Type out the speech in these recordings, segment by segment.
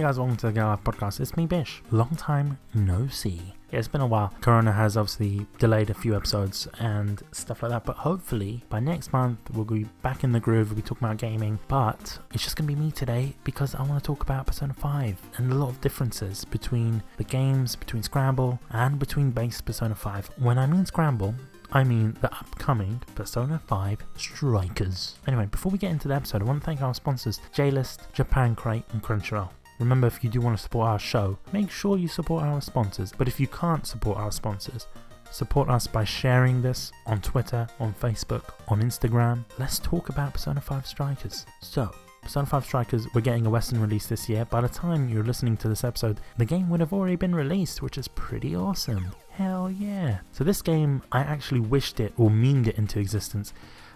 Hey guys, welcome to the GALP podcast. It's me, Bish. Long time no see. Yeah, it's been a while. Corona has obviously delayed a few episodes and stuff like that, but hopefully by next month we'll be back in the groove. We'll be talking about gaming, but it's just going to be me today because I want to talk about Persona 5 and a lot of differences between the games, between Scramble and between base Persona 5. When I mean Scramble, I mean the upcoming Persona 5 Strikers. Anyway, before we get into the episode, I want to thank our sponsors, J-List, Japan Crate and Crunchyroll. Remember, if you do want to support our show, make sure you support our sponsors. But if you can't support our sponsors, support us by sharing this on Twitter, on Facebook, on Instagram. Let's talk about Persona 5 Strikers. So, Persona 5 Strikers, we're getting a Western release this year. By the time you're listening to this episode, the game would have already been released, which is pretty awesome. Hell yeah. So this game, I actually wished it or memed it into existence.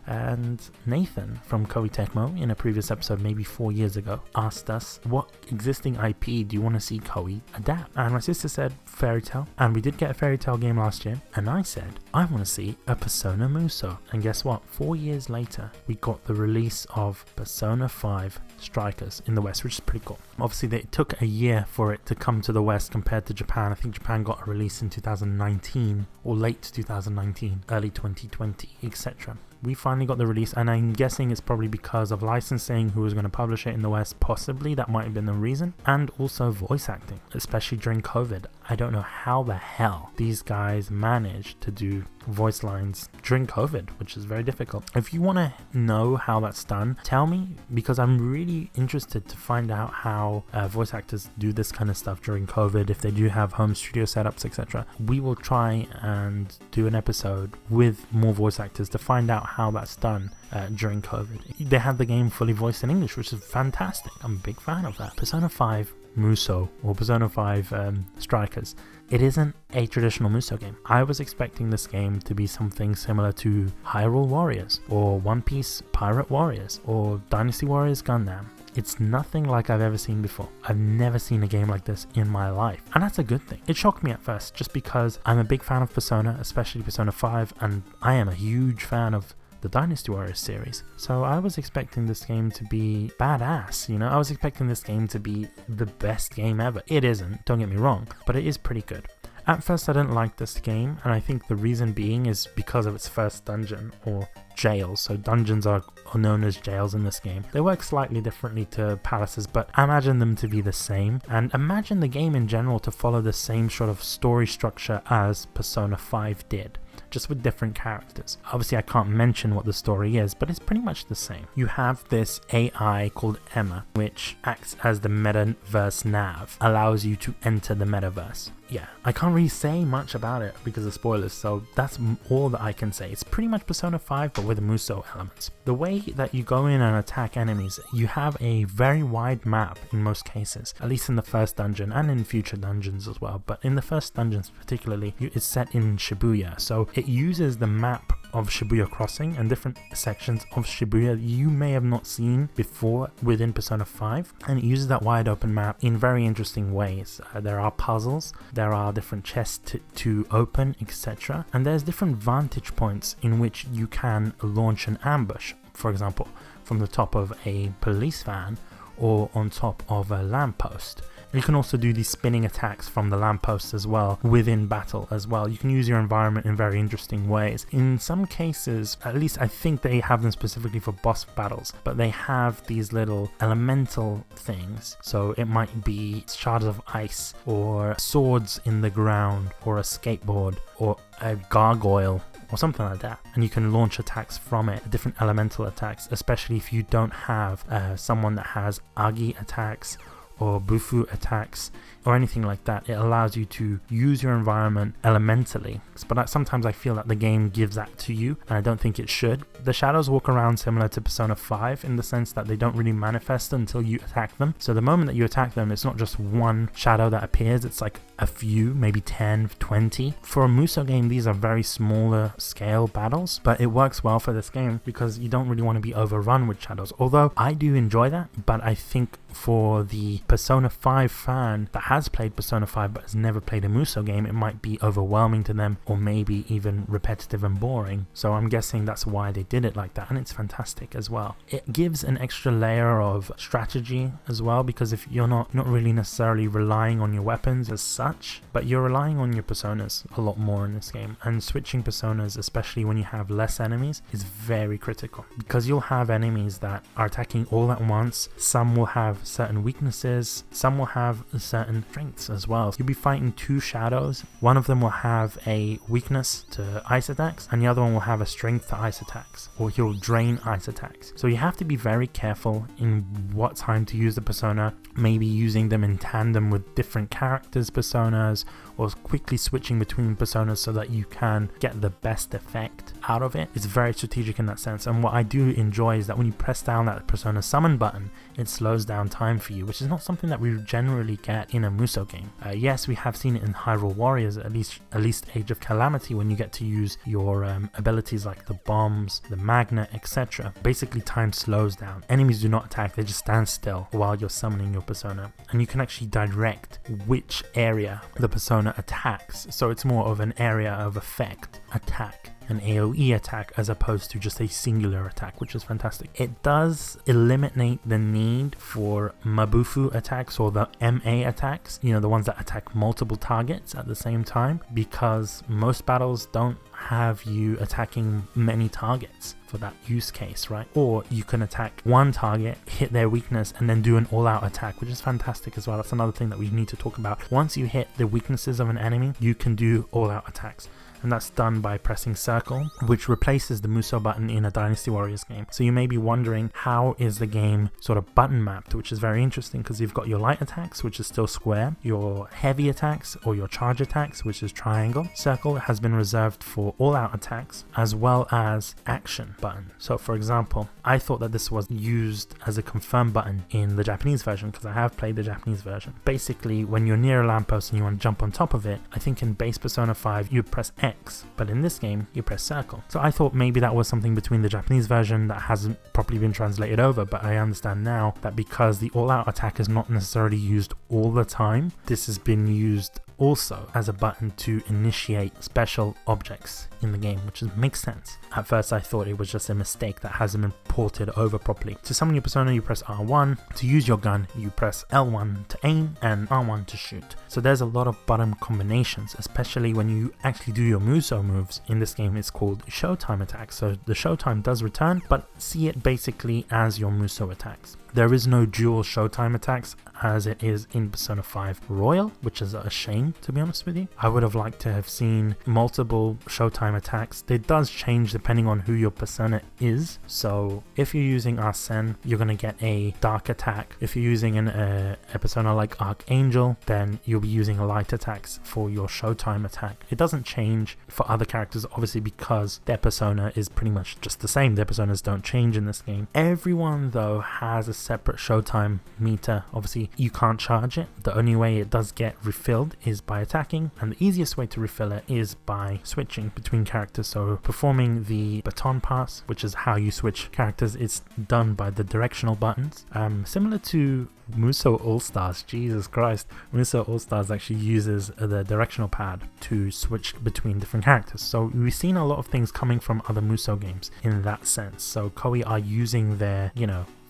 And Nathan from Koei Tecmo, in a previous episode maybe 4 years ago, asked us, what existing IP do you want to see Koei adapt? And my sister said Fairy Tail, and we did get a Fairy Tail game last year, and I said I want to see a Persona Muso. And guess what, 4 years later we got the release of Persona 5 Strikers in the West, which is pretty cool. Obviously it took a year for it to come to the West compared to Japan. I think Japan got a release in 2019 or late 2019, early 2020, etc. We finally got the release, and I'm guessing it's probably because of licensing, who was going to publish it in the West. Possibly that might have been the reason, and also voice acting, especially during COVID. I don't know how the hell these guys managed to do voice lines during COVID, which is very difficult. If you want to know how that's done, tell me, because I'm really interested to find out how voice actors do this kind of stuff during COVID, if they do have home studio setups, etc. We will try and do an episode with more voice actors to find out how that's done during COVID. They had the game fully voiced in English, which is fantastic. I'm a big fan of that. Persona 5 Muso, or Persona 5 Strikers, it isn't a traditional Muso game. I was expecting this game to be something similar to Hyrule Warriors, or One Piece Pirate Warriors, or Dynasty Warriors Gundam. It's nothing like I've ever seen before. I've never seen a game like this in my life, and that's a good thing. It shocked me at first, just because I'm a big fan of Persona, especially Persona 5, and I am a huge fan of the Dynasty Warriors series. So I was expecting this game to be badass, you know? I was expecting this game to be the best game ever. It isn't, don't get me wrong, but it is pretty good. At first I didn't like this game, and I think the reason being is because of its first dungeon, or jails. So dungeons are known as jails in this game. They work slightly differently to palaces, but I imagine them to be the same, and imagine the game in general to follow the same sort of story structure as Persona 5 did, just with different characters. Obviously I can't mention what the story is, but it's pretty much the same. You have this AI called Emma, which acts as the metaverse nav, allows you to enter the metaverse. Yeah, I can't really say much about it because of spoilers, so that's all that I can say. It's pretty much Persona 5 but with Muso elements. The way that you go in and attack enemies, you have a very wide map in most cases, at least in the first dungeon and in future dungeons as well, but in the first dungeons particularly, it's set in Shibuya, so it uses the map of Shibuya Crossing and different sections of Shibuya you may have not seen before within Persona 5, and it uses that wide open map in very interesting ways. There are puzzles, there are different chests to open, etc. And there's different vantage points in which you can launch an ambush, for example from the top of a police van or on top of a lamppost. You can also do these spinning attacks from the lampposts as well within battle as well. You can use your environment in very interesting ways. In some cases, at least I think they have them specifically for boss battles, but they have these little elemental things. So it might be shards of ice, or swords in the ground, or a skateboard, or a gargoyle, or something like that, and you can launch attacks from it, different elemental attacks, especially if you don't have someone that has Agi attacks or Bufu attacks or anything like that. It allows you to use your environment elementally, but sometimes I feel that the game gives that to you, and I don't think it should. The shadows walk around similar to Persona 5 in the sense that they don't really manifest until you attack them. So the moment that you attack them, it's not just one shadow that appears, it's like a few, maybe 10, 20. For a Muso game, these are very smaller scale battles, but it works well for this game because you don't really want to be overrun with shadows. Although I do enjoy that, but I think for the Persona 5 fan that has played Persona 5 but has never played a Musou game, it might be overwhelming to them, or maybe even repetitive and boring. So I'm guessing that's why they did it like that, and it's fantastic as well. It gives an extra layer of strategy as well, because if you're not really necessarily relying on your weapons as such, but you're relying on your personas a lot more in this game, and switching personas, especially when you have less enemies, is very critical, because you'll have enemies that are attacking all at once. Some will have certain weaknesses, some will have certain strengths as well. You'll be fighting two shadows. One of them will have a weakness to ice attacks, and the other one will have a strength to ice attacks, or he'll drain ice attacks. So you have to be very careful in what time to use the persona, maybe using them in tandem with different characters' personas, or quickly switching between personas so that you can get the best effect out of it. It's very strategic in that sense, and what I do enjoy is that when you press down that persona summon button, it slows down time for you, which is not something that we generally get in a Musou game. Yes, we have seen it in Hyrule Warriors, at least Age of Calamity, when you get to use your abilities like the bombs, the magnet, etc. Basically, time slows down. Enemies do not attack, they just stand still while you're summoning your persona, and you can actually direct which area the persona attacks. So it's more of an area of effect attack, an AoE attack, as opposed to just a singular attack, which is fantastic. It does eliminate the need for Mabufu attacks, or the MA attacks, you know, the ones that attack multiple targets at the same time, because most battles don't have you attacking many targets for that use case, right? Or you can attack one target, hit their weakness, and then do an all-out attack, which is fantastic as well. That's another thing that we need to talk about. Once you hit the weaknesses of an enemy, you can do all-out attacks, and that's done by pressing circle, which replaces the Musou button in a Dynasty Warriors game. So you may be wondering, how is the game sort of button mapped, which is very interesting, because you've got your light attacks, which is still square, your heavy attacks or your charge attacks, which is triangle. Circle has been reserved for all-out attacks, as well as action button. So for example, I thought that this was used as a confirm button in the Japanese version, because I have played the Japanese version. Basically, when you're near a lamppost and you want to jump on top of it, I think in base Persona 5 you press X, but in this game you press circle. So I thought maybe that was something between the Japanese version that hasn't properly been translated over, but I understand now that because the all-out attack is not necessarily used all the time, this has been used also as a button to initiate special objects in the game, which makes sense. At first I thought it was just a mistake that hasn't been ported over properly. To summon your persona, you press R1. To use your gun, you press L1 to aim and R1 to shoot. So there's a lot of button combinations, especially when you actually do your Musou moves. In this game it's called Showtime attacks, so the Showtime does return, but see it basically as your Musou attacks. There is no dual Showtime attacks as it is in Persona 5 Royal, which is a shame, to be honest with you. I would have liked to have seen multiple Showtime attacks. It does change depending on who your persona is. So if you're using Arsene, you're going to get a dark attack. If you're using a persona like Archangel, then you'll be using light attacks for your Showtime attack. It doesn't change for other characters, obviously, because their persona is pretty much just the same. Their personas don't change in this game. Everyone, though, has a separate Showtime meter. Obviously, you can't charge it. The only way it does get refilled is by attacking, and the easiest way to refill it is by switching between characters. So performing the baton pass, which is how you switch characters, it's done by the directional buttons. Similar to Musou All-Stars, Jesus Christ, Musou All-Stars actually uses the directional pad to switch between different characters. So we've seen a lot of things coming from other Musou games in that sense. So Koei are using their,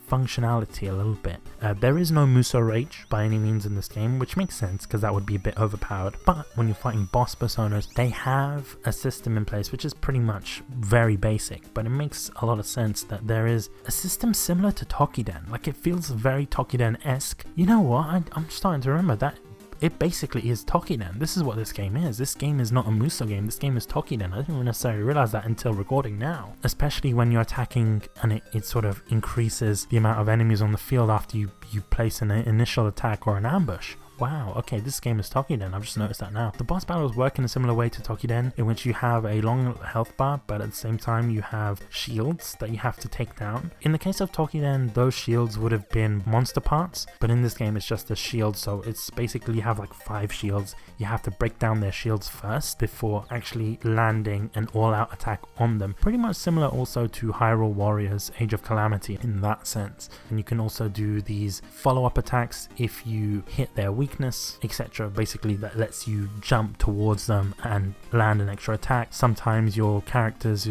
functionality a little bit. There is no Musou Rage by any means in this game, which makes sense because that would be a bit overpowered. But when you're fighting boss personas, they have a system in place which is pretty much very basic, but it makes a lot of sense that there is a system similar to Tokiden. Like, it feels very Tokiden-esque. You know what? I'm starting to remember that it basically is Tokiden. This is what this game is. This game is not a Musou game. This game is Tokiden. I didn't necessarily realize that until recording now. Especially when you're attacking and it sort of increases the amount of enemies on the field after you place an initial attack or an ambush. Wow, okay, this game is Tokiden. I've just noticed that now. The boss battles work in a similar way to Tokiden, in which you have a long health bar, but at the same time you have shields that you have to take down. In the case of Tokiden, those shields would have been monster parts, but in this game it's just a shield, so it's basically you have like 5 shields. You have to break down their shields first before actually landing an all-out attack on them. Pretty much similar also to Hyrule Warriors Age of Calamity in that sense. And you can also do these follow-up attacks if you hit their weakness weakness, etc. Basically that lets you jump towards them and land an extra attack. Sometimes your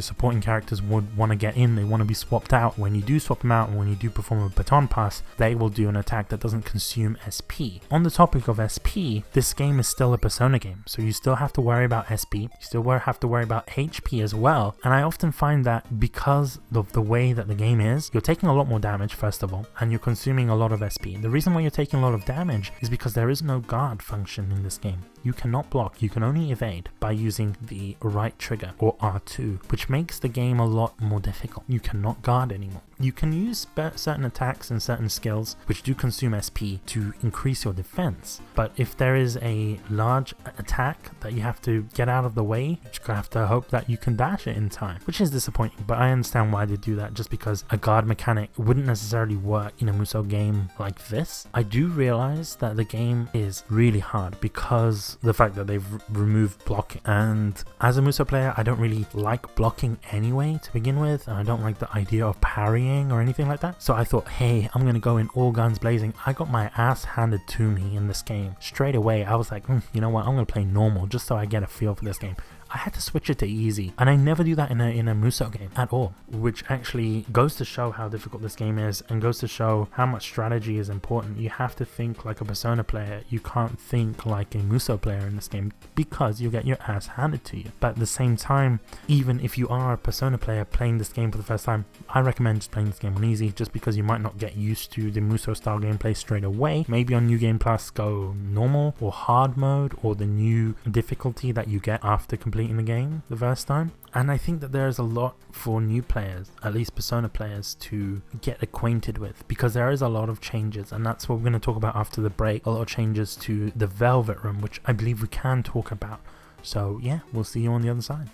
supporting characters would want to get in, they want to be swapped out. When you do swap them out and when you do perform a baton pass, they will do an attack that doesn't consume SP. On the topic of SP, this game is still a Persona game, so you still have to worry about SP, you still have to worry about HP as well, and I often find that because of the way that the game is, you're taking a lot more damage first of all, and you're consuming a lot of SP. The reason why you're taking a lot of damage is because there is no guard function in this game. You cannot block, you can only evade by using the right trigger, or R2, which makes the game a lot more difficult. You cannot guard anymore. You can use certain attacks and certain skills which do consume SP to increase your defense, but if there is a large attack that you have to get out of the way, you just have to hope that you can dash it in time, which is disappointing, but I understand why they do that, just because a guard mechanic wouldn't necessarily work in a Musou game like this. I do realize that the game is really hard because the fact that they've removed blocking, and as a Musou player I don't really like blocking anyway to begin with, and I don't like the idea of parrying or anything like that. So I thought, hey, I'm gonna go in all guns blazing. I got my ass handed to me in this game straight away. I was like, you know what, I'm gonna play normal just so I get a feel for this game. I had to switch it to easy, and I never do that in a Musou game at all, which actually goes to show how difficult this game is and goes to show how much strategy is important. You have to think like a Persona player, you can't think like a Musou player in this game because you get your ass handed to you. But at the same time, even if you are a Persona player playing this game for the first time, I recommend just playing this game on easy, just because you might not get used to the Musou style gameplay straight away. Maybe on New Game Plus go normal or hard mode, or the new difficulty that you get after completing the game the first time. And I think that there is a lot for new players, at least Persona players, to get acquainted with, because there is a lot of changes, and that's what we're going to talk about after the break. A lot of changes to the Velvet Room, which I believe we can talk about. So yeah, we'll see you on the other side.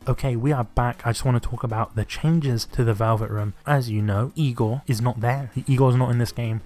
Okay, we are back. I just want to talk about the changes to the Velvet Room. As you know, Igor is not there. Igor's not in this game.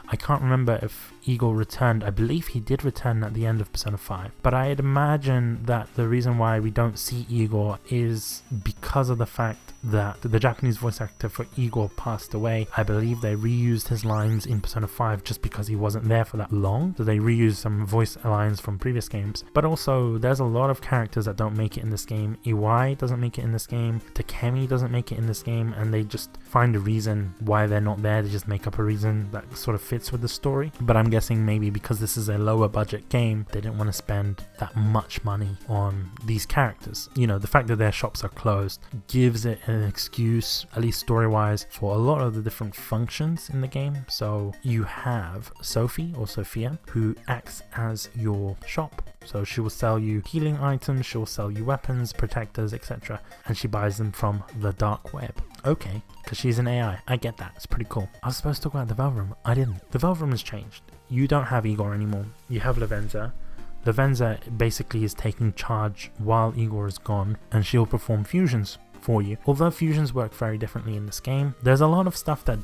I can't remember if Igor returned. I believe he did return at the end of Persona 5, but I'd imagine that the reason why we don't see Igor is because of the fact that the Japanese voice actor for Igor passed away. I believe they reused his lines in Persona 5 just because he wasn't there for that long, so they reused some voice lines from previous games. But also, there's a lot of characters that don't make it in this game. Iwai doesn't make it in this game, Takemi doesn't make it in this game, and they just find a reason why they're not there. They just make up a reason that sort of fits with the story. But I'm guessing maybe because this is a lower budget game, they didn't want to spend that much money on these characters. You know, the fact that their shops are closed gives it an excuse, at least story wise, for a lot of the different functions in the game. So you have Sophie, or Sophia, who acts as your shop. So she will sell you healing items, she'll sell you weapons, protectors, etc. And she buys them from the dark web. Okay, because she's an AI. I get that. It's pretty cool. I was supposed to talk about the Velvet Room. I didn't. The Velvet Room has changed. You don't have Igor anymore. You have Lavenza. Lavenza basically is taking charge while Igor is gone, and she'll perform fusions for you. Although fusions work very differently in this game, there's a lot of stuff that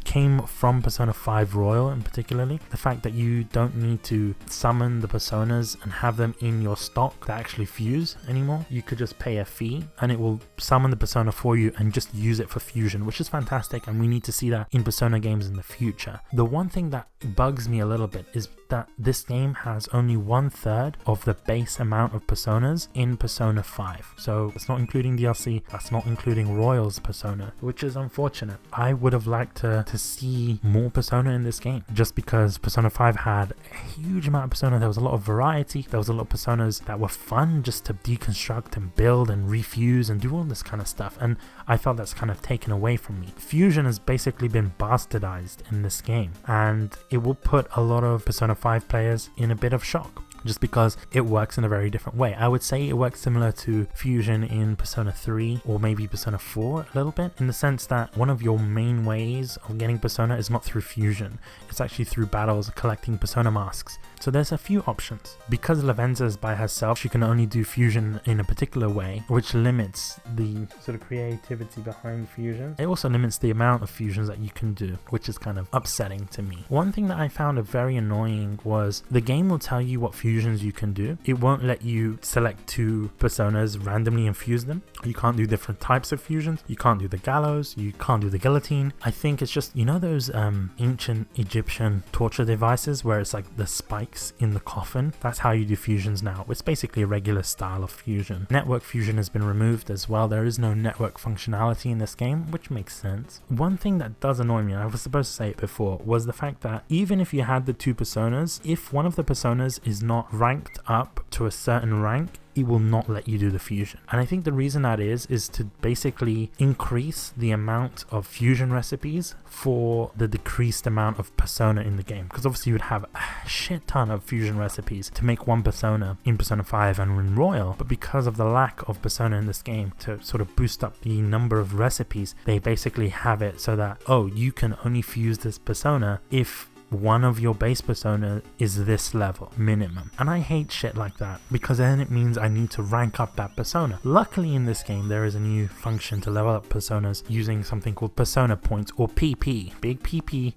came from Persona 5 Royal, in particularly the fact that you don't need to summon the personas and have them in your stock that actually fuse anymore. You could just pay a fee and it will summon the persona for you and just use it for fusion, which is fantastic, and we need to see that in Persona games in the future. The one thing that bugs me a little bit is that this game has only 1/3 of the base amount of personas in Persona 5. So it's not including DLC, that's not including Royal's persona, which is unfortunate. I would have liked to see more persona in this game, just because Persona 5 had a huge amount of persona. There was a lot of variety, there was a lot of personas that were fun just to deconstruct and build and refuse and do all this kind of stuff, and I felt that's kind of taken away from me. Fusion has basically been bastardized in this game, and it will put a lot of Persona 5 players in a bit of shock, just because it works in a very different way. I would say it works similar to Fusion in Persona 3 or maybe Persona 4 a little bit, in the sense that one of your main ways of getting Persona is not through Fusion, it's actually through battles, collecting Persona masks. So there's a few options. Because Lavenza is by herself, she can only do Fusion in a particular way, which limits the sort of creativity behind Fusion. It also limits the amount of fusions that you can do, which is kind of upsetting to me. One thing that I found very annoying was the game will tell you what fusion fusions you can do. It won't let you select 2 personas randomly and fuse them. You can't do different types of fusions. You can't do the gallows. You can't do the guillotine. I think it's just, those ancient Egyptian torture devices where it's like the spikes in the coffin? That's how you do fusions now. It's basically a regular style of fusion. Network fusion has been removed as well. There is no network functionality in this game, which makes sense. One thing that does annoy me, and I was supposed to say it before, was the fact that even if you had the 2 personas, if one of the personas is not ranked up to a certain rank, it will not let you do the fusion. And I think the reason that is to basically increase the amount of fusion recipes for the decreased amount of persona in the game. Because obviously you would have a shit ton of fusion recipes to make one persona in Persona 5 and in Royal, but because of the lack of persona in this game to sort of boost up the number of recipes, they basically have it so that, you can only fuse this persona if one of your base persona is this level minimum. And I hate shit like that, because then it means I need to rank up that persona. Luckily in this game there is a new function to level up personas using something called persona points, or PP. Big PP.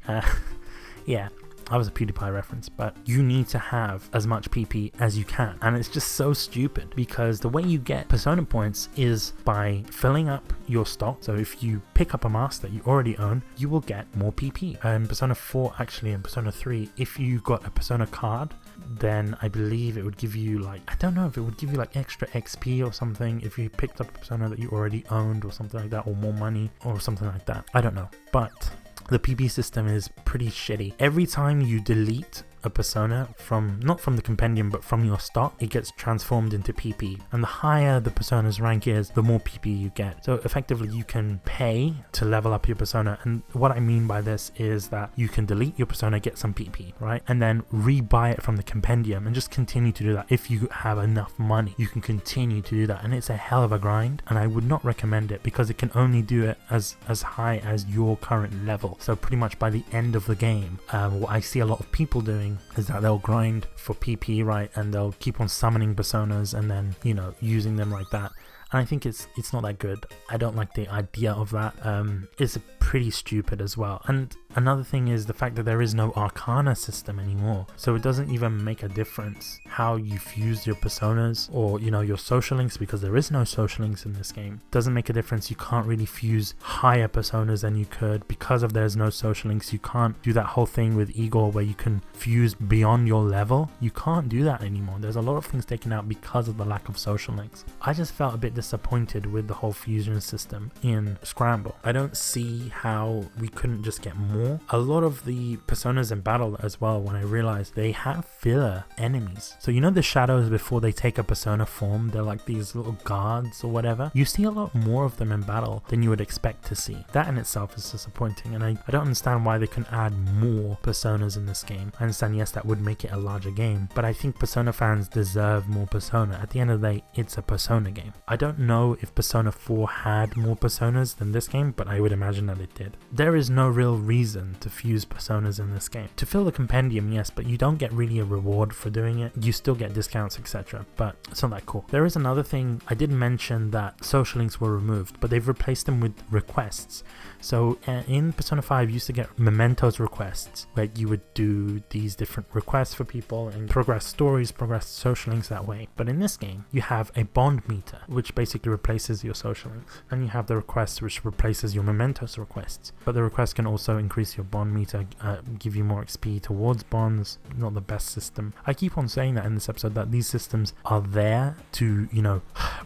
Yeah, that was a PewDiePie reference, but you need to have as much PP as you can. And it's just so stupid, because the way you get persona points is by filling up your stock. So if you pick up a mask that you already own, you will get more PP. And Persona 4, actually, and Persona 3, if you got a persona card, then I believe it would give you I don't know if it would give you extra XP or something if you picked up a persona that you already owned or something like that, or more money or something like that. I don't know, but the PP system is pretty shitty. Every time you delete a persona not from the compendium but from your stock, it gets transformed into PP, and the higher the persona's rank is, the more PP you get. So effectively you can pay to level up your persona, and what I mean by this is that you can delete your persona, get some PP, right, and then rebuy it from the compendium and just continue to do that. If you have enough money, you can continue to do that, and it's a hell of a grind, and I would not recommend it because it can only do it as high as your current level. So pretty much by the end of the game, what I see a lot of people doing is that they'll grind for PP, right, and they'll keep on summoning personas and then using them like that. And I think it's not that good. I don't like the idea of that. It's pretty stupid as well. And another thing is the fact that there is no Arcana system anymore. So it doesn't even make a difference how you fuse your personas or, your social links, because there is no social links in this game. It doesn't make a difference. You can't really fuse higher personas than you could because there's no social links. You can't do that whole thing with Igor where you can fuse beyond your level. You can't do that anymore. There's a lot of things taken out because of the lack of social links. I just felt a bit disappointed with the whole fusion system in Scramble. I don't see how we couldn't just get more. A lot of the personas in battle as well, when I realized they have filler enemies. So the shadows before they take a persona form, they're like these little guards or whatever. You see a lot more of them in battle than you would expect to see. That in itself is disappointing, and I don't understand why they can add more personas in this game. I understand, yes, that would make it a larger game, but I think Persona fans deserve more Persona. At the end of the day, it's a Persona game. I don't know if Persona 4 had more personas than this game, but I would imagine that it did. There is no real reason to fuse personas in this game. To fill the compendium, yes, but you don't get really a reward for doing it. You still get discounts, etc., but it's not that cool. There is another thing. I did mention that social links were removed, but they've replaced them with requests. So in Persona 5 you used to get mementos requests where you would do these different requests for people and progress stories, progress social links that way. But in this game you have a bond meter which basically replaces your social links, and you have the requests which replaces your mementos requests. But the requests can also increase your bond meter, give you more XP towards bonds. Not the best system. I keep on saying that in this episode, that these systems are there to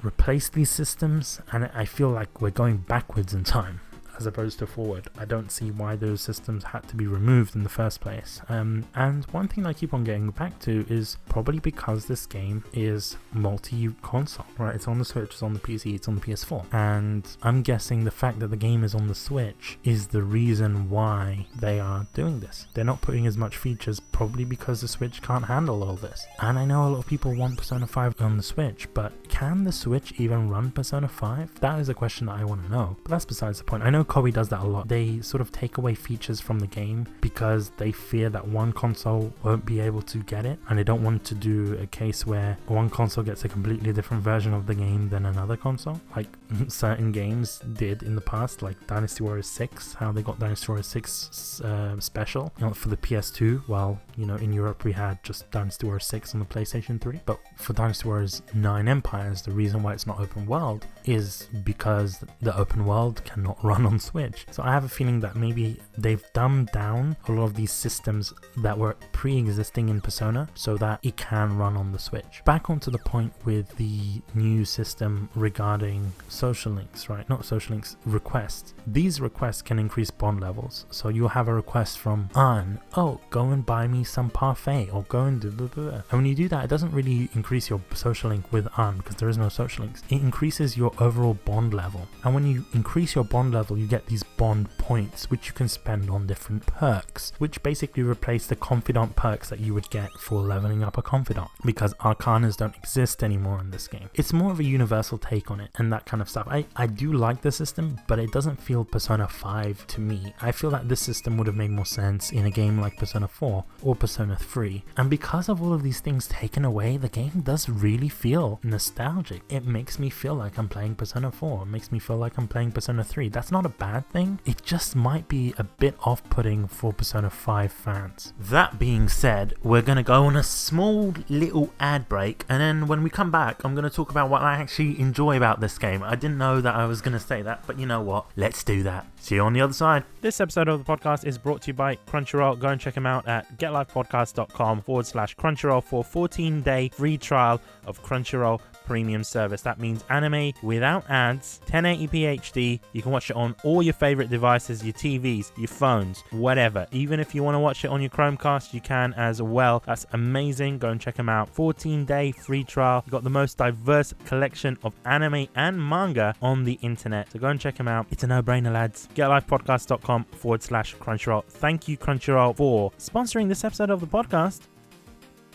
replace these systems, and I feel like we're going backwards in time as opposed to forward. I don't see why those systems had to be removed in the first place. And one thing I keep on getting back to is probably because this game is multi-console, right? It's on the Switch, it's on the PC, it's on the PS4. And I'm guessing the fact that the game is on the Switch is the reason why they are doing this. They're not putting as much features, probably because the Switch can't handle all this. And I know a lot of people want Persona 5 on the Switch, but can the Switch even run Persona 5? That is a question that I want to know. But that's besides the point. I know know Koei does that a lot. They sort of take away features from the game because they fear that one console won't be able to get it, and they don't want to do a case where one console gets a completely different version of the game than another console, like certain games did in the past, like Dynasty Warriors 6, how they got Dynasty Warriors 6 special, for the PS2, while in Europe we had just Dynasty Warriors 6 on the PlayStation 3. But for Dynasty Warriors 9 Empires, the reason why it's not open world is because the open world cannot run on Switch. So I have a feeling that maybe they've dumbed down a lot of these systems that were pre-existing in Persona so that it can run on the Switch. Back onto the point with the new system regarding social links, right? Not social links, requests. These requests can increase bond levels. So you'll have a request from Ann, oh, go and buy me some parfait, or go and do blah, blah, blah. And when you do that, it doesn't really increase your social link with Ann because there is no social links. It increases your overall bond level. And when you increase your bond level, you get these bond points, which you can spend on different perks, which basically replace the confidant perks that you would get for leveling up a confidant, because arcanas don't exist anymore in this game. It's more of a universal take on it and that kind of stuff. I do like the system, but it doesn't feel Persona 5 to me. I feel that this system would have made more sense in a game like Persona 4 or Persona 3. And because of all of these things taken away, the game does really feel nostalgic. It makes me feel like I'm playing Persona 4. It makes me feel like I'm playing Persona 3. That's not a bad thing. It just might be a bit off-putting for Persona 5 fans. That being said, we're going to go on a small little ad break, and then when we come back, I'm going to talk about what I actually enjoy about this game. I didn't know that I was going to say that, but you know what? Let's do that. See you on the other side. This episode of the podcast is brought to you by Crunchyroll. Go and check them out at getlifepodcast.com/Crunchyroll for a 14-day free trial of Crunchyroll premium service. That means anime without ads, 1080p HD. You can watch it on all your favorite devices, your TVs, your phones, whatever. Even if you want to watch it on your Chromecast, you can as well. That's amazing. Go and check them out. 14-day free trial. You've got the most diverse collection of anime and manga on the internet. So go and check them out. It's a no-brainer, lads. getlifepodcast.com/Crunchyroll. Thank you, Crunchyroll, for sponsoring this episode of the podcast.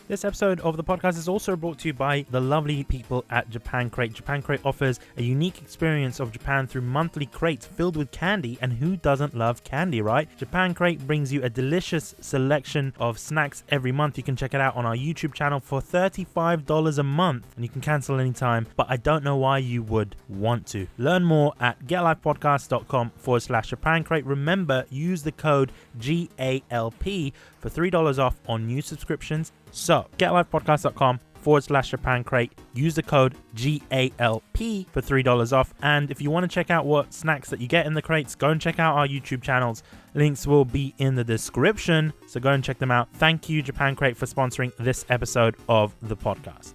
This episode of the podcast is also brought to you by the lovely people at Japan Crate. Japan Crate offers a unique experience of Japan through monthly crates filled with candy, and who doesn't love candy, right? Japan Crate brings you a delicious selection of snacks every month. You can check it out on our YouTube channel for $35 a month, and you can cancel anytime, but I don't know why you would want to. Learn more at getlifepodcast.com/Japan Crate. Remember, use the code GALP for $3 off on new subscriptions. So, getlifepodcast.com/Japan Crate. Use the code GALP for $3 off. And if you want to check out what snacks that you get in the crates, go and check out our YouTube channels. Links will be in the description, so go and check them out. Thank you, Japan Crate, for sponsoring this episode of the podcast.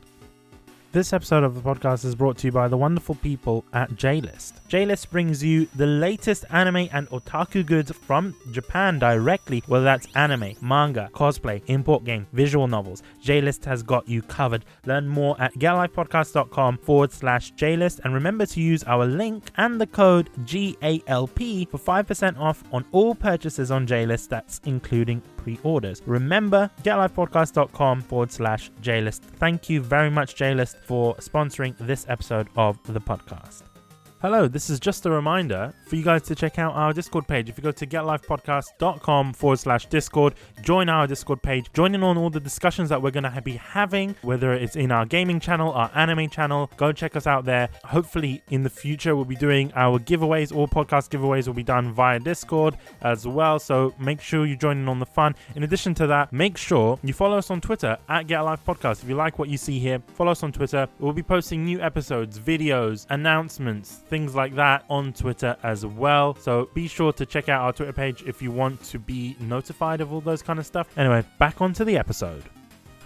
This episode of the podcast is brought to you by the wonderful people at JList. JList brings you the latest anime and otaku goods from Japan directly, whether that's anime, manga, cosplay, import game, visual novels. JList has got you covered. Learn more at getlifepodcast.com/JList, and remember to use our link and the code GALP for 5% off on all purchases on JList. That's including pre-orders. Remember, getlifepodcast.com/JList. Thank you very much, JList, for sponsoring this episode of the podcast. Hello, this is just a reminder for you guys to check out our Discord page. If you go to getlifepodcast.com/Discord, join our Discord page, join in on all the discussions that we're going to be having, whether it's in our gaming channel, our anime channel. Go check us out there. Hopefully in the future we'll be doing our giveaways. All podcast giveaways will be done via Discord as well, so make sure you join in on the fun. In addition to that, make sure you follow us on Twitter at getlifepodcast. If you like what you see here, follow us on Twitter. We'll be posting new episodes, videos, announcements, things like that on Twitter as well. So be sure to check out our Twitter page if you want to be notified of all those kind of stuff. Anyway, back onto the episode.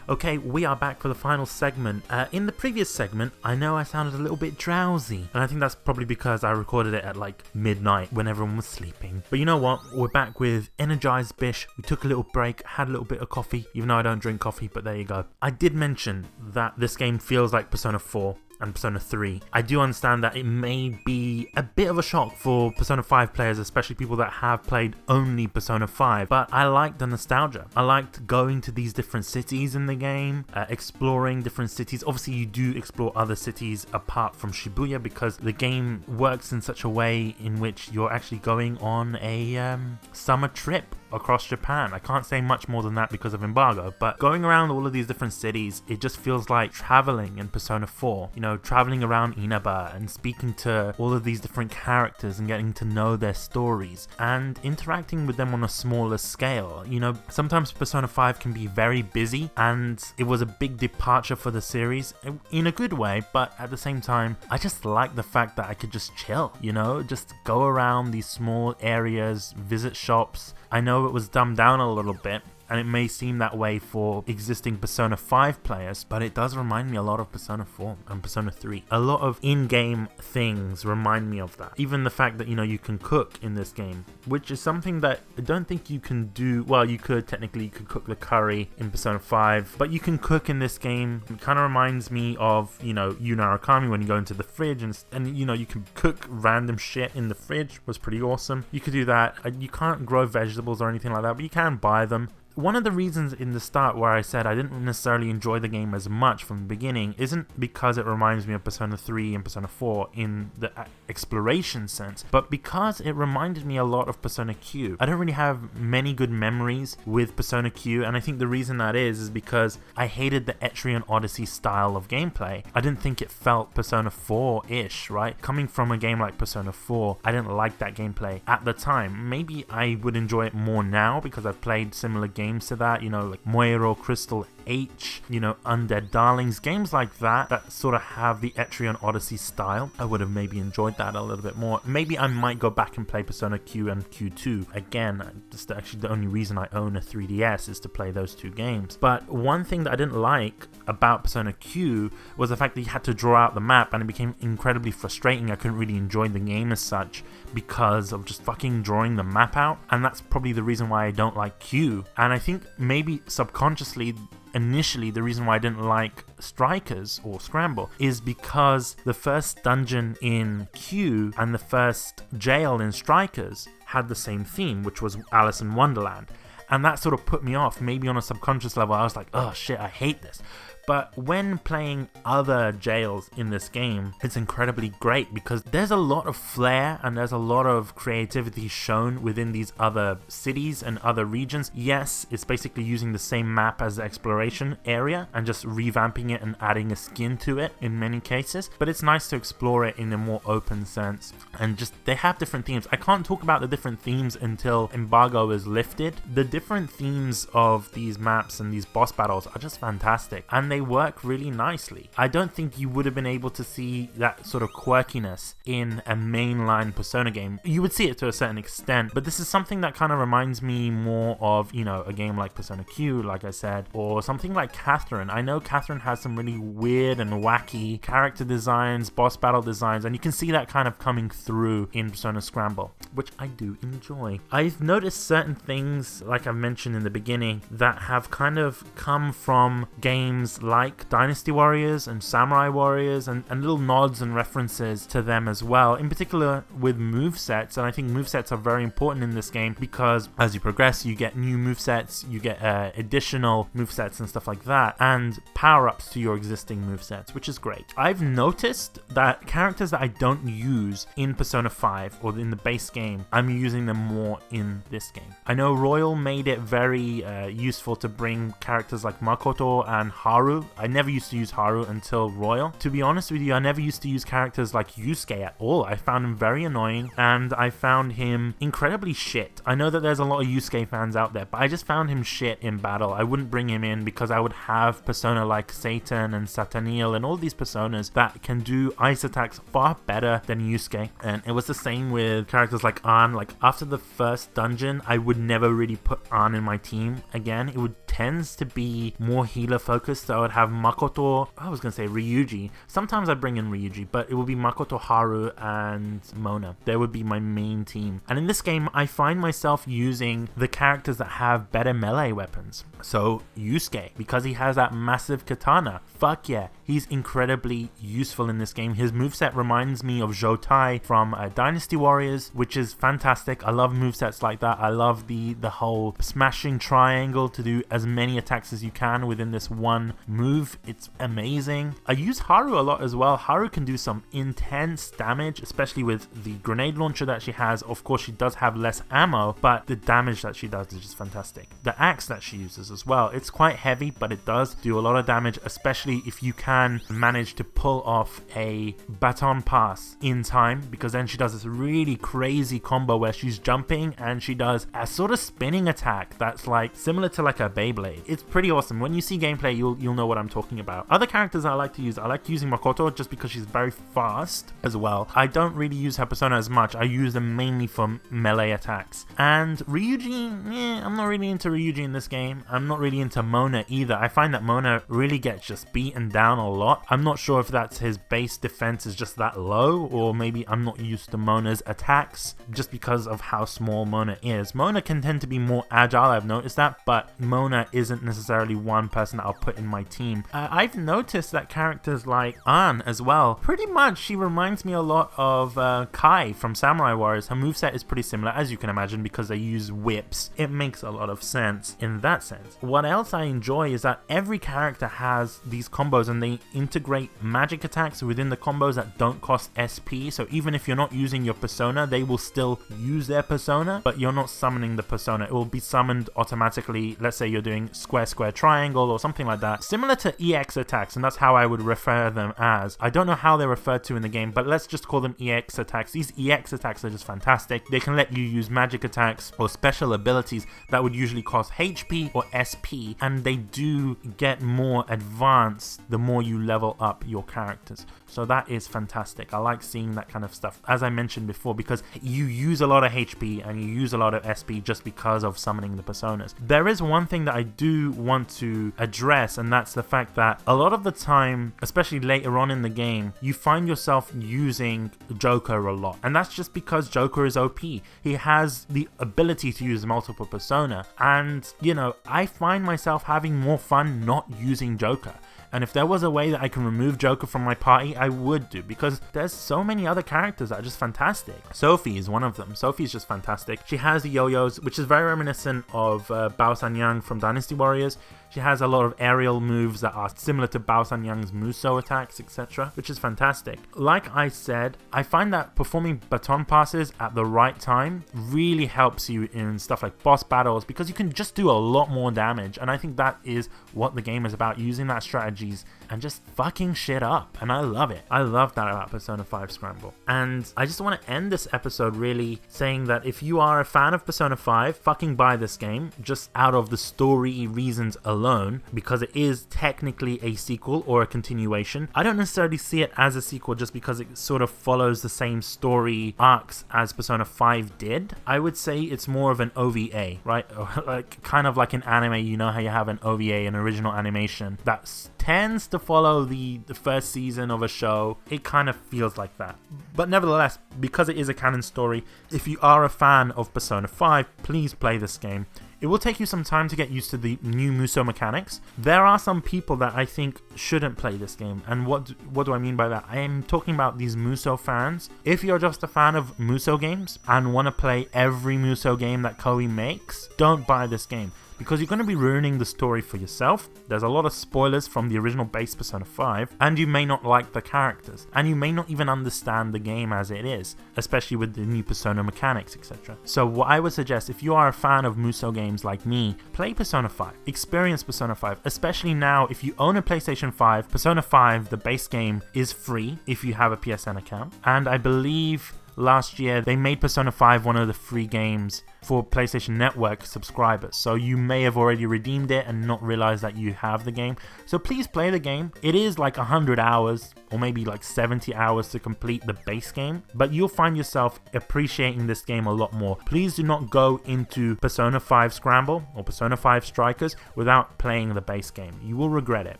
Okay, we are back for the final segment. In the previous segment, I know I sounded a little bit drowsy, and I think that's probably because I recorded it at like midnight when everyone was sleeping. But you know what? We're back with energized Bish. We took a little break, had a little bit of coffee, even though I don't drink coffee, but there you go. I did mention that this game feels like Persona 4. and Persona 3. I do understand that it may be a bit of a shock for Persona 5 players, especially people that have played only Persona 5, but I liked the nostalgia. I liked going to these different cities in the game, exploring different cities. Obviously you do explore other cities apart from Shibuya because the game works in such a way in which you're actually going on a summer trip across Japan. I can't say much more than that because of embargo, but going around all of these different cities, it just feels like traveling in Persona 4, you know, traveling around Inaba and speaking to all of these different characters and getting to know their stories and interacting with them on a smaller scale. You know, sometimes Persona 5 can be very busy, and it was a big departure for the series in a good way, but at the same time, I just like the fact that I could just chill, you know, just go around these small areas, visit shops. I know it was dumbed down a little bit, and it may seem that way for existing Persona 5 players, but it does remind me a lot of Persona 4 and Persona 3. A lot of in-game things remind me of that. Even the fact that, you know, you can cook in this game, which is something that I don't think you can do. Well, you could cook the curry in Persona 5, but you can cook in this game. It kind of reminds me of, you know, Yu Narukami when you go into the fridge and you know, you can cook random shit in the fridge. Was pretty awesome. You could do that. You can't grow vegetables or anything like that, but you can buy them. One of the reasons in the start where I said I didn't necessarily enjoy the game as much from the beginning isn't because it reminds me of Persona 3 and Persona 4 in the exploration sense, but because it reminded me a lot of Persona Q. I don't really have many good memories with Persona Q, and I think the reason that is because I hated the Etrian Odyssey style of gameplay. I didn't think it felt Persona 4-ish, right? Coming from a game like Persona 4, I didn't like that gameplay at the time. Maybe I would enjoy it more now because I've played similar games to that, you know, like Moero Crystal H, you know, Undead Darlings, games like that sort of have the Etrian Odyssey style. I would have maybe enjoyed that a little bit more. Maybe I might go back and play Persona Q and Q2 again. Just actually the only reason I own a 3DS is to play those two games. But one thing that I didn't like about Persona Q was the fact that you had to draw out the map, and it became incredibly frustrating. I couldn't really enjoy the game as such because of just fucking drawing the map out, and that's probably the reason why I don't like Q. And I think maybe subconsciously initially the reason why I didn't like Strikers or Scramble is because the first dungeon in Q and the first jail in Strikers had the same theme, which was Alice in Wonderland, and that sort of put me off. Maybe on a subconscious level I was like, oh shit, I hate this. But when playing other jails in this game, it's incredibly great because there's a lot of flair and there's a lot of creativity shown within these other cities and other regions. Yes, it's basically using the same map as the exploration area and just revamping it and adding a skin to it in many cases, but it's nice to explore it in a more open sense. And just, they have different themes. I can't talk about the different themes until embargo is lifted. The different themes of these maps and these boss battles are just fantastic, and they work really nicely. I don't think you would have been able to see that sort of quirkiness in a mainline Persona game. You would see it to a certain extent, but this is something that kind of reminds me more of, you know, a game like Persona Q, like I said, or something like Catherine. I know Catherine has some really weird and wacky character designs, boss battle designs, and you can see that kind of coming through in Persona Scramble, which I do enjoy. I've noticed certain things, like I mentioned in the beginning, that have kind of come from games like Dynasty Warriors and Samurai Warriors, and little nods and references to them as well, in particular with movesets. And I think movesets are very important in this game because as you progress you get new movesets, you get additional movesets and stuff like that, and power-ups to your existing movesets, which is great. I've noticed that characters that I don't use in Persona 5 or in the base game, I'm using them more in this game. I know Royal made it very useful to bring characters like Makoto and Haru. I never used to use Haru until Royal. To be honest with you, I never used to use characters like Yusuke at all. I found him very annoying, and I found him incredibly shit. I know that there's a lot of Yusuke fans out there, but I just found him shit in battle. I wouldn't bring him in because I would have persona like Satan and Sataniel and all these personas that can do ice attacks far better than Yusuke. And it was the same with characters like An. Like after the first dungeon, I would never really put An in my team again. It would tends to be more healer focused. So I would have Makoto, I was going to say Ryuji. Sometimes I bring in Ryuji, but it would be Makoto, Haru, and Mona. They would be my main team. And in this game, I find myself using the characters that have better melee weapons. So Yusuke, because he has that massive katana, fuck yeah, he's incredibly useful in this game. His moveset reminds me of Jotai from Dynasty Warriors, which is fantastic. I love movesets like that. I love the whole smashing triangle to do as many attacks as you can within this one move. It's amazing. I use Haru a lot as well. Haru can do some intense damage, especially with the grenade launcher that she has. Of course, she does have less ammo, but the damage that she does is just fantastic. The axe that she uses as well, it's quite heavy, but it does do a lot of damage, especially if you can manage to pull off a baton pass in time, because then she does this really crazy combo where she's jumping and she does a sort of spinning attack that's like similar to like a Beyblade. It's pretty awesome. When you see gameplay, you'll know what I'm talking about. Other characters I like to use, I like using Makoto just because she's very fast as well. I don't really use her persona as much. I use them mainly for melee attacks. And Ryuji, I'm not really into Ryuji in this game. I'm not really into Mona either. I find that Mona really gets just beaten down a lot. I'm not sure if that's his base defense is just that low, or maybe I'm not used to Mona's attacks just because of how small Mona is. Mona can tend to be more agile, I've noticed that, but Mona isn't necessarily one person that I'll put in my team. I've noticed that characters like Ann as well, pretty much she reminds me a lot of Kai from Samurai Warriors. Her moveset is pretty similar, as you can imagine, because they use whips. It makes a lot of sense in that sense. What else I enjoy is that every character has these combos and they integrate magic attacks within the combos that don't cost SP. So even if you're not using your persona, they will still use their persona, but you're not summoning the persona. It will be summoned automatically. Let's say you're doing square, square, triangle or something like that. Similar to EX attacks, and that's how I would refer them as. I don't know how they're referred to in the game, but let's just call them EX attacks. These EX attacks are just fantastic. They can let you use magic attacks or special abilities that would usually cost HP or SP, and they do get more advanced the more you level up your characters. So that is fantastic. I like seeing that kind of stuff, as I mentioned before, because you use a lot of HP and you use a lot of SP just because of summoning the personas. There is one thing that I do want to address, and that's the fact that a lot of the time, especially later on in the game, you find yourself using Joker a lot. And that's just because Joker is OP. He has the ability to use multiple persona. And, you know, I find myself having more fun not using Joker. And if there was a way that I can remove Joker from my party, I would do, because there's so many other characters that are just fantastic. Sophie is one of them. Sophie is just fantastic. She has the yo-yos, which is very reminiscent of Bao Sanyang from Dynasty Warriors. She has a lot of aerial moves that are similar to Bao Sanyang's Muso attacks, etc., which is fantastic. Like I said, I find that performing baton passes at the right time really helps you in stuff like boss battles, because you can just do a lot more damage, and I think that is what the game is about, using that strategies and just fucking shit up, and I love it. I love that about Persona 5 Scramble. And I just want to end this episode really saying that if you are a fan of Persona 5, fucking buy this game, just out of the story reasons alone, because it is technically a sequel or a continuation. I don't necessarily see it as a sequel just because it sort of follows the same story arcs as Persona 5 did. I would say it's more of an OVA, right? Like kind of like an anime, you know how you have an OVA, an original animation, that tends to follow the first season of a show. It kind of feels like that. But nevertheless, because it is a canon story, if you are a fan of Persona 5, please play this game. It will take you some time to get used to the new Muso mechanics. There are some people that I think shouldn't play this game. And what do I mean by that? I am talking about these Muso fans. If you're just a fan of Muso games and want to play every Muso game that Koei makes, don't buy this game, because you're going to be ruining the story for yourself. There's a lot of spoilers from the original base Persona 5, and you may not like the characters, and you may not even understand the game as it is, especially with the new Persona mechanics, etc. So what I would suggest, if you are a fan of Muso games like me, play Persona 5, experience Persona 5, especially now if you own a PlayStation 5. Persona 5, the base game, is free if you have a PSN account, and I believe last year they made Persona 5 one of the free games for PlayStation Network subscribers. So you may have already redeemed it and not realized that you have the game. So please play the game. It is like 100 hours or maybe like 70 hours to complete the base game, but you'll find yourself appreciating this game a lot more. Please do not go into Persona 5 Scramble or Persona 5 Strikers without playing the base game. You will regret it.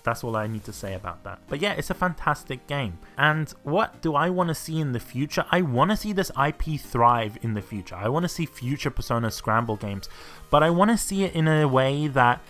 That's all I need to say about that. But yeah, it's a fantastic game. And what do I want to see in the future? I want to see this IP thrive in the future. I want to see future Persona Scramble games, but I want to see it in a way that,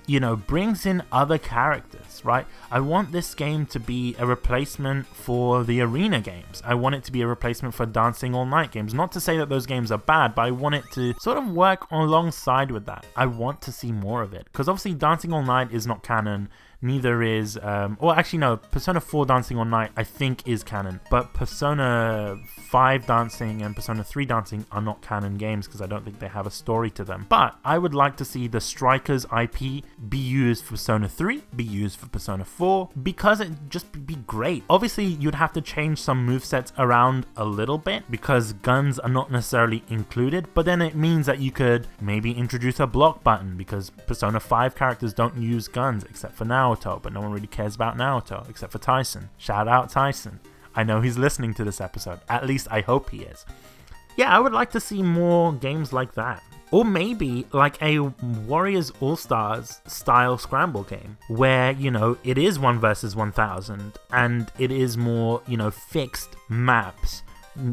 you know, brings in other characters, right? I want this game to be a replacement for the arena games. I want it to be a replacement for Dancing All Night games. Not to say that those games are bad, but I want it to sort of work alongside with that. I want to see more of it, because obviously Dancing All Night is not canon. Neither is, well actually no, Persona 4 Dancing All Night I think is canon, but Persona 5 Dancing and Persona 3 Dancing are not canon games because I don't think they have a story to them. But I would like to see the Strikers IP be used for Persona 3, be used for Persona 4, because it'd just be great. Obviously you'd have to change some movesets around a little bit because guns are not necessarily included, but then it means that you could maybe introduce a block button because Persona 5 characters don't use guns except for Naoto, but no one really cares about Naoto except for Tyson. Shout out Tyson. I know he's listening to this episode. At least I hope he is. Yeah, I would like to see more games like that. Or maybe like a Warriors All-Stars style Scramble game where, you know, it is 1 versus 1000 and it is more, you know, fixed maps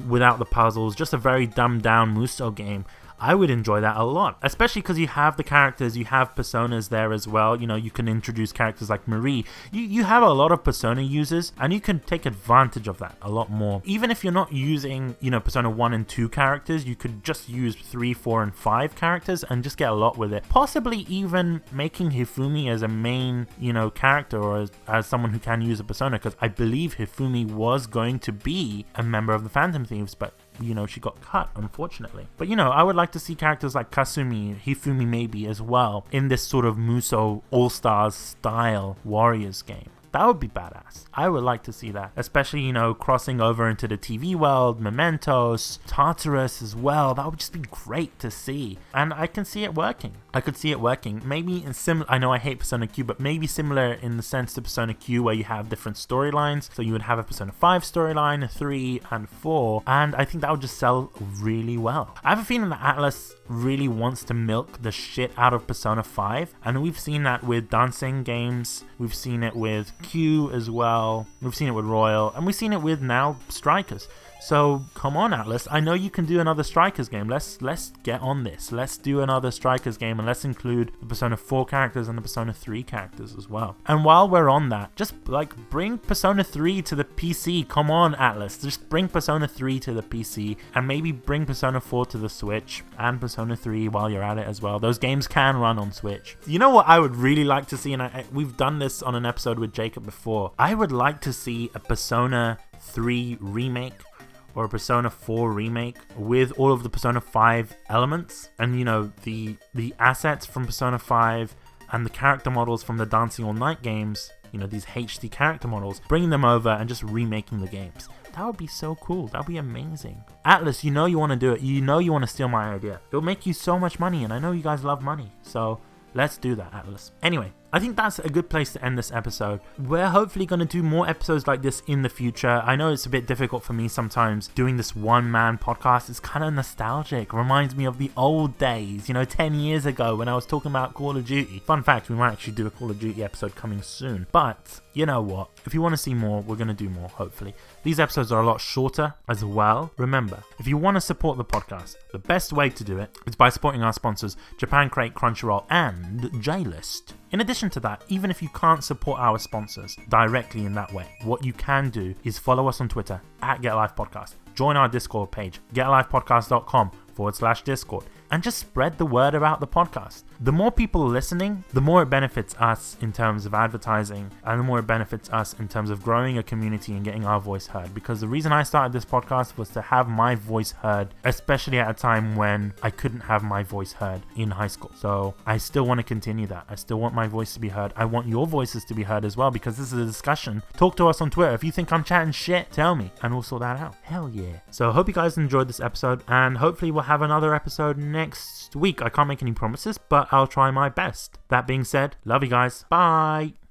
without the puzzles, just a very dumbed down Muso game. I would enjoy that a lot, especially because you have the characters, you have personas there as well. You know, you can introduce characters like Marie. You have a lot of Persona users, and you can take advantage of that a lot more. Even if you're not using, you know, Persona 1 and 2 characters, you could just use 3, 4, and 5 characters and just get a lot with it. Possibly even making Hifumi as a main, you know, character, or as someone who can use a Persona, because I believe Hifumi was going to be a member of the Phantom Thieves, but you know, she got cut, unfortunately. But, you know, I would like to see characters like Kasumi, Hifumi maybe as well, in this sort of Muso All-Stars style Warriors game. That would be badass. I would like to see that. Especially, you know, crossing over into the TV world, Mementos, Tartarus as well. That would just be great to see. And I can see it working. I could see it working. Maybe in similar, I know I hate Persona Q, but maybe similar in the sense to Persona Q where you have different storylines. So you would have a Persona 5 storyline, 3, and 4. And I think that would just sell really well. I have a feeling that Atlus really wants to milk the shit out of Persona 5. And we've seen that with dancing games. We've seen it with Q as well. We've seen it with Royal. And we've seen it with now Strikers. So come on, Atlus. I know you can do another Strikers game. Let's get on this. Let's do another Strikers game, and let's include the Persona 4 characters and the Persona 3 characters as well. And while we're on that, just like bring Persona 3 to the PC. Come on, Atlus. Just bring Persona 3 to the PC, and maybe bring Persona 4 to the Switch and Persona 3 while you're at it as well. Those games can run on Switch. You know what I would really like to see, and we've done this on an episode with Jacob before. I would like to see a Persona 3 remake or a Persona 4 remake with all of the Persona 5 elements, and you know, the assets from Persona 5 and the character models from the Dancing All Night games, you know, these HD character models, bringing them over and just remaking the games. That would be so cool. That would be amazing. Atlus, you know you want to do it. You know you want to steal my idea. It'll make you so much money, and I know you guys love money, so let's do that, Atlus. Anyway, I think that's a good place to end this episode. We're hopefully going to do more episodes like this in the future. I know it's a bit difficult for me sometimes doing this one-man podcast. It's kind of nostalgic. Reminds me of the old days, you know, 10 years ago when I was talking about Call of Duty. Fun fact, we might actually do a Call of Duty episode coming soon. But you know what? If you want to see more, we're going to do more, hopefully. These episodes are a lot shorter as well. Remember, if you want to support the podcast, the best way to do it is by supporting our sponsors, Japan Crate, Crunchyroll, and J-List. In addition to that, even if you can't support our sponsors directly in that way, what you can do is follow us on Twitter @GetAlivePodcast. Join our Discord page, getalivepodcast.com/Discord. and just spread the word about the podcast. The more people listening, the more it benefits us in terms of advertising, and the more it benefits us in terms of growing a community and getting our voice heard. Because the reason I started this podcast was to have my voice heard, especially at a time when I couldn't have my voice heard in high school. So I still want to continue that. I still want my voice to be heard. I want your voices to be heard as well, because this is a discussion. Talk to us on Twitter. If you think I'm chatting shit, tell me and we'll sort that out. Hell yeah. So I hope you guys enjoyed this episode, and hopefully we'll have another episode next week. I can't make any promises, but I'll try my best. That being said, love you guys. Bye.